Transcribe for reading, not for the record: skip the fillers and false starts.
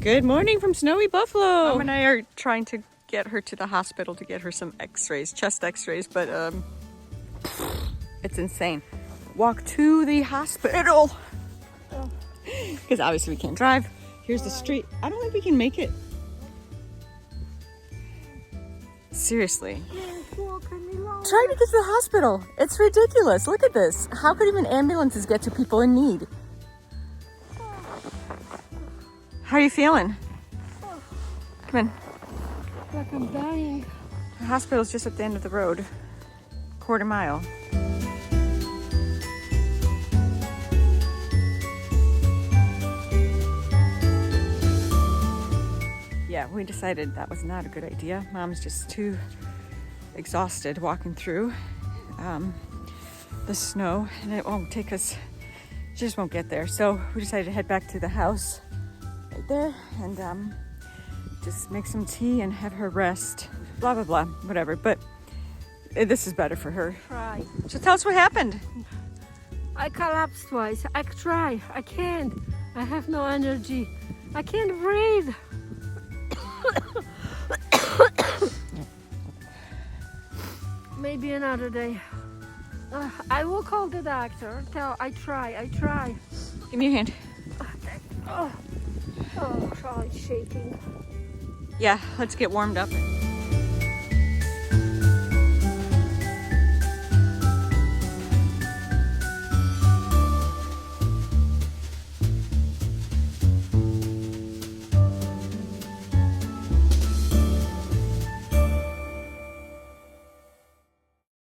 Good morning from Snowy Buffalo. Mom and I are trying to get her to the hospital to get her some x-rays, chest x-rays, but it's insane. Walk to the hospital. Because obviously we can't drive. Here's the street. I don't think we can make it. Seriously. Try to get to the hospital. It's ridiculous. Look at this. How could even ambulances get to people in need? How are you feeling? Come in. Like I'm dying. The hospital's just at the end of the road. Quarter mile. Yeah, we decided that was not a good idea. Mom's just too exhausted walking through the snow, and it won't take us, she just won't get there. So we decided to head back to the house right there and just make some tea and have her rest, blah, blah, blah, whatever. But this is better for her. Try. So tell us what happened. I collapsed twice. I try. I can't. I have no energy. I can't breathe. Maybe another day. I will call the doctor. I try. Give me your hand. Oh, try shaking. Yeah, let's get warmed up.